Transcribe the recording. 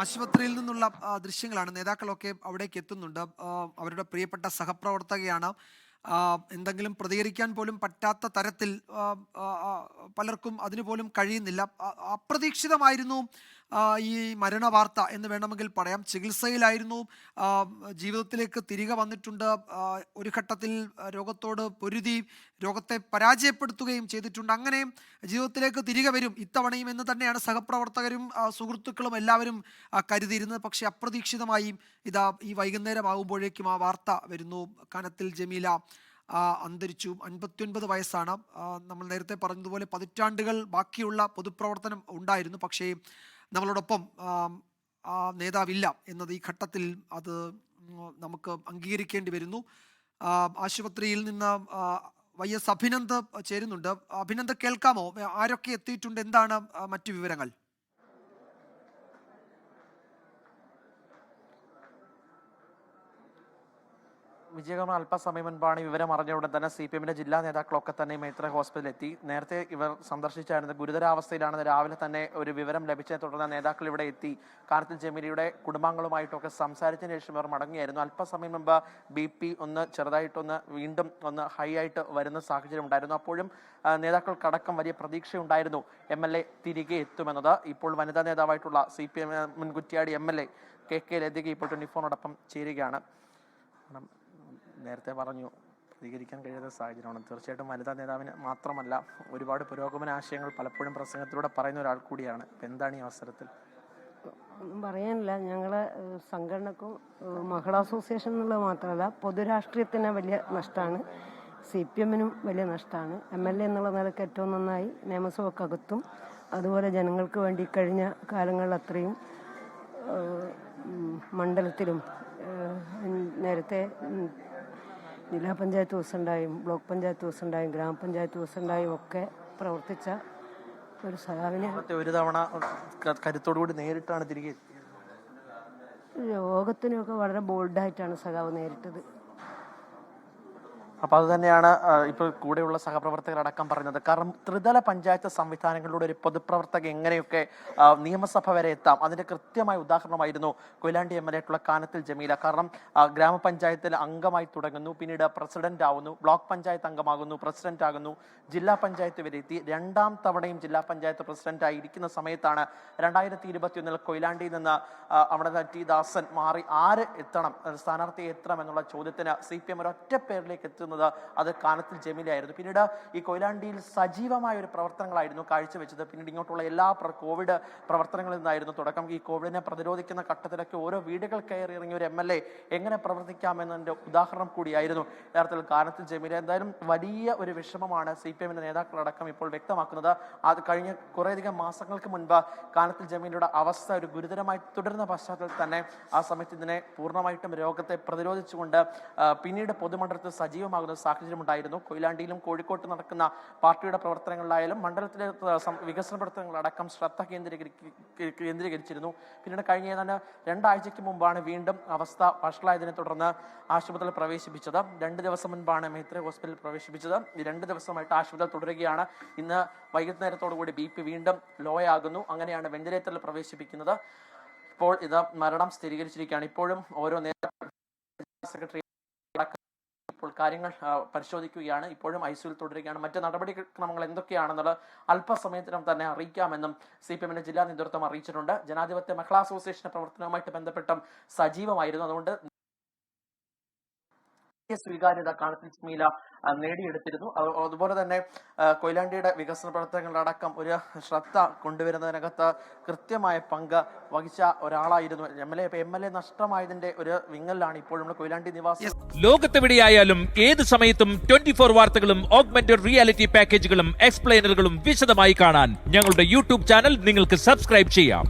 ആശുപത്രിയിൽ നിന്നുള്ള ദൃശ്യങ്ങളാണ്. നേതാക്കളൊക്കെ അവിടേക്ക് എത്തുന്നുണ്ട്. അവരുടെ പ്രിയപ്പെട്ട സഹപ്രവർത്തകയാണ്. എന്തെങ്കിലും പ്രതികരിക്കാൻ പോലും പറ്റാത്ത തരത്തിൽ പലർക്കും അതിന് പോലും കഴിയുന്നില്ല. അപ്രതീക്ഷിതമായിരുന്നു ഈ മരണ വാർത്ത എന്ന് വേണമെങ്കിൽ പറയാം. ചികിത്സയിലായിരുന്നു, ജീവിതത്തിലേക്ക് തിരികെ വന്നിട്ടുണ്ട്. ഒരു ഘട്ടത്തിൽ രോഗത്തോട് പൊരുതി രോഗത്തെ പരാജയപ്പെടുത്തുകയും ചെയ്തിട്ടുണ്ട്. അങ്ങനെ ജീവിതത്തിലേക്ക് തിരികെ വരും ഇത്തവണയും എന്ന് തന്നെയാണ് സഹപ്രവർത്തകരും സുഹൃത്തുക്കളും എല്ലാവരും കരുതിയിരുന്നത്. പക്ഷേ അപ്രതീക്ഷിതമായി ഇതാ ഈ വൈകുന്നേരമാകുമ്പോഴേക്കും ആ വാർത്ത വരുന്നു. കനത്തിൽ ജമീല അന്തരിച്ചു. 59 വയസ്സാണ്. നമ്മൾ നേരത്തെ പറഞ്ഞതുപോലെ പതിറ്റാണ്ടുകൾ ബാക്കിയുള്ള പൊതുപ്രവർത്തനം ഉണ്ടായിരുന്നു. പക്ഷേ നമ്മളോടൊപ്പം നേതാവില്ല എന്നത് ഈ ഘട്ടത്തിൽ അത് നമുക്ക് അംഗീകരിക്കേണ്ടി വരുന്നു. ആശുപത്രിയിൽ നിന്ന് YS അഭിനന്ദ് ചേരുന്നുണ്ട്. അഭിനന്ദ്, കേൾക്കാമോ? ആരൊക്കെ എത്തിയിട്ടുണ്ട്? എന്താണ് മറ്റു വിവരങ്ങൾ? വിജയകുമാർ, അല്പസമയം മുൻപാണ് വിവരം അറിഞ്ഞുകൊണ്ട് തന്നെ CPM-ന്റെ ജില്ലാ നേതാക്കളൊക്കെ തന്നെ മൈത്ര ഹോസ്പിറ്റലിൽ എത്തി. നേരത്തെ ഇവർ സന്ദർശിച്ചായിരുന്നു. ഗുരുതരാവസ്ഥയിലാണെന്ന് രാവിലെ തന്നെ ഒരു വിവരം ലഭിച്ചതിനെ തുടർന്ന് നേതാക്കൾ ഇവിടെ എത്തി കാനത്തിൽ ജമീലയുടെ കുടുംബാംഗങ്ങളുമായിട്ടൊക്കെ സംസാരിച്ചതിന് ശേഷം ഇവർ മടങ്ങിയായിരുന്നു. അല്പസമയം മുമ്പ് BP ഒന്ന് ചെറുതായിട്ടൊന്ന് വീണ്ടും ഒന്ന് ഹൈ ആയിട്ട് വരുന്ന സാഹചര്യം ഉണ്ടായിരുന്നു. അപ്പോഴും നേതാക്കൾക്കടക്കം വലിയ പ്രതീക്ഷയുണ്ടായിരുന്നു MLA തിരികെ എത്തുമെന്നത്. ഇപ്പോൾ വനിതാ നേതാവായിട്ടുള്ള CPM മുൻ കുറ്റ്യാടി MLA KK ലതിക ഇപ്പോൾ 24-നോടൊപ്പം ചേരുകയാണ്. നേരത്തെ പറഞ്ഞു, പ്രതികരിക്കാൻ കഴിയാത്ത സാഹചര്യമാണ്. തീർച്ചയായിട്ടും വനിതാ നേതാവിന് മാത്രമല്ല, ഒരുപാട് പുരോഗമന ആശയങ്ങൾ പലപ്പോഴും പ്രസംഗത്തിലൂടെ പറയുന്ന ഒരാൾ കൂടിയാണ്. ഇപ്പം എന്താണ് ഈ അവസരത്തിൽ? ഒന്നും പറയാനില്ല. ഞങ്ങളെ സംഘടനക്കും മഹിളാ അസോസിയേഷൻ എന്നുള്ളത് മാത്രമല്ല, പൊതുരാഷ്ട്രീയത്തിന് വലിയ നഷ്ടമാണ്. CPM-നും വലിയ നഷ്ടമാണ്. MLA എന്നുള്ള നിലയ്ക്ക് ഏറ്റവും നന്നായി നിയമസഭക്കകത്തും അതുപോലെ ജനങ്ങൾക്ക് വേണ്ടി കഴിഞ്ഞ കാലങ്ങളിൽ അത്രയും മണ്ഡലത്തിലും നേരത്തെ ജില്ലാ പഞ്ചായത്ത് പ്രസിഡന്റായും ബ്ലോക്ക് പഞ്ചായത്ത് പ്രസിഡന്റായും ഗ്രാമപഞ്ചായത്ത് പ്രസിഡന്റായും ഒക്കെ പ്രവർത്തിച്ച ഒരു സഹാവിനെ ഒരു തവണ കരുത്തോടുകൂടി നേരിട്ടാണ് തിരികെ രോഗത്തിനൊക്കെ വളരെ ബോൾഡായിട്ടാണ് സഖാവ് നേരിട്ടത്. അപ്പോൾ അത് തന്നെയാണ് ഇപ്പോൾ കൂടെയുള്ള സഹപ്രവർത്തകരടക്കം പറഞ്ഞത്. കാരണം ത്രിതല പഞ്ചായത്ത് സംവിധാനങ്ങളിലൂടെ ഒരു പൊതുപ്രവർത്തക എങ്ങനെയൊക്കെ നിയമസഭ വരെ എത്താം, അതിന്റെ കൃത്യമായ ഉദാഹരണമായിരുന്നു കൊയിലാണ്ടി MLA ആയിട്ടുള്ള കാനത്തിൽ ജമീല. കാരണം ഗ്രാമപഞ്ചായത്തിൽ അംഗമായി തുടങ്ങുന്നു, പിന്നീട് പ്രസിഡന്റ് ആവുന്നു, ബ്ലോക്ക് പഞ്ചായത്ത് അംഗമാകുന്നു, പ്രസിഡന്റ് ആകുന്നു, ജില്ലാ പഞ്ചായത്ത് വരെ എത്തി. രണ്ടാം തവണയും ജില്ലാ പഞ്ചായത്ത് പ്രസിഡന്റ് ആയിരിക്കുന്ന സമയത്താണ് 2021 കൊയിലാണ്ടിയിൽ നിന്ന് അവിടെ T ദാസൻ മാറി ആര് എത്തണം, സ്ഥാനാർത്ഥി എത്തണം എന്നുള്ള ചോദ്യത്തിന് CPM ഒരൊറ്റ പേരിലേക്ക് എത്തുന്നത് അത് കാനത്തിൽ ജമീലയായിരുന്നു. പിന്നീട് ഈ കൊയിലാണ്ടിയിൽ സജീവമായ ഒരു പ്രവർത്തനങ്ങളായിരുന്നു കാഴ്ചവെച്ചത്. പിന്നീട് ഇങ്ങോട്ടുള്ള എല്ലാ കോവിഡ് പ്രവർത്തനങ്ങളിൽ നിന്നായിരുന്നു തുടക്കം. ഈ കോവിഡിനെ പ്രതിരോധിക്കുന്ന ഘട്ടത്തിലൊക്കെ ഓരോ വീടുകൾ കയറി ഇറങ്ങിയ ഒരു MLA എങ്ങനെ പ്രവർത്തിക്കാമെന്നതിന്റെ ഉദാഹരണം കൂടിയായിരുന്നു യഥാർത്ഥത്തിൽ കാനത്തിൽ ജമീല. എന്തായാലും വലിയ ഒരു വിഷമമാണ് CPM-ന്റെ നേതാക്കളടക്കം ഇപ്പോൾ വ്യക്തമാക്കുന്നത്. അത് കഴിഞ്ഞ കുറേയധികം മാസങ്ങൾക്ക് മുൻപ് കാനത്തിൽ ജമീലയുടെ അവസ്ഥ ഒരു ഗുരുതരമായി തുടരുന്ന പശ്ചാത്തലത്തിൽ തന്നെ ആ സമയത്ത് ഇതിനെ പൂർണ്ണമായിട്ടും രോഗത്തെ പ്രതിരോധിച്ചുകൊണ്ട് പിന്നീട് പൊതുമണ്ഡലത്തിൽ സജീവമാകുന്ന സാഹചര്യം ഉണ്ടായിരുന്നു. കൊയിലാണ്ടിയിലും കോഴിക്കോട്ട് നടക്കുന്ന പാർട്ടിയുടെ പ്രവർത്തനങ്ങളിലായാലും മണ്ഡലത്തിലെ വികസന പ്രവർത്തനങ്ങളടക്കം ശ്രദ്ധ കേന്ദ്രീകരിച്ചിരുന്നു. പിന്നീട് കഴിഞ്ഞ ഏതാണ്ട് 2 ആഴ്ചയ്ക്ക് മുമ്പാണ് വീണ്ടും അവസ്ഥ വഷളായതിനെ തുടർന്ന് ആശുപത്രിയിൽ പ്രവേശിപ്പിച്ചത്. 2 ദിവസം മുൻപാണ് മൈത്ര ഹോസ്പിറ്റലിൽ പ്രവേശിപ്പിച്ചത്. ഈ 2 ദിവസമായിട്ട് ആശുപത്രിയിൽ തുടരുകയാണ്. ഇന്ന് വൈകുന്നേരത്തോടുകൂടി BP വീണ്ടും ലോ ആകുന്നു. അങ്ങനെയാണ് വെന്റിലേറ്ററിൽ പ്രവേശിപ്പിക്കുന്നത്. ഇപ്പോൾ ഇത് മരണം സ്ഥിരീകരിച്ചിരിക്കുകയാണ്. ഇപ്പോഴും ഓരോ സെക്രട്ടറി ഇപ്പോൾ കാര്യങ്ങൾ പരിശോധിക്കുകയാണ്. ഇപ്പോഴും ICUവിൽ തുടരുകയാണ്. മറ്റ് നടപടിക്രമങ്ങൾ എന്തൊക്കെയാണെന്നുള്ളത് അല്പസമയത്തിനും തന്നെ അറിയിക്കാമെന്നും CPM-ന്റെ ജില്ലാ നേതൃത്വം അറിയിച്ചിട്ടുണ്ട്. ജനാധിപത്യ മഹിളാ അസോസിയേഷന്റെ പ്രവർത്തനവുമായിട്ട് ബന്ധപ്പെട്ടും സജീവമായിരുന്നു. അതുകൊണ്ട് സ്വീകാര്യത കാനത്തിൽ ജമീല നേടിയെടുത്തിരുന്നു. അതുപോലെ തന്നെ കൊയിലാണ്ടിയുടെ വികസന പ്രവർത്തനങ്ങളടക്കം ഒരു ശ്രദ്ധ കൊണ്ടുവരുന്നതിനകത്ത് കൃത്യമായ പങ്ക് വഹിച്ച ഒരാളായിരുന്നു MLA നഷ്ടമായതിന്റെ ഒരു വിങ്ങലാണ് ഇപ്പോഴും കൊയിലാണ്ടി നിവാസി. ലോകത്തെവിടെയായാലും ഏത് സമയത്തും 24 വാർത്തകളും ഓഗ്മെന്റഡ് റിയാലിറ്റി പാക്കേജുകളും എക്സ്പ്ലെയിനറുകളും വിശദമായി കാണാൻ ഞങ്ങളുടെ YouTube ചാനൽ നിങ്ങൾക്ക് സബ്സ്ക്രൈബ് ചെയ്യാം.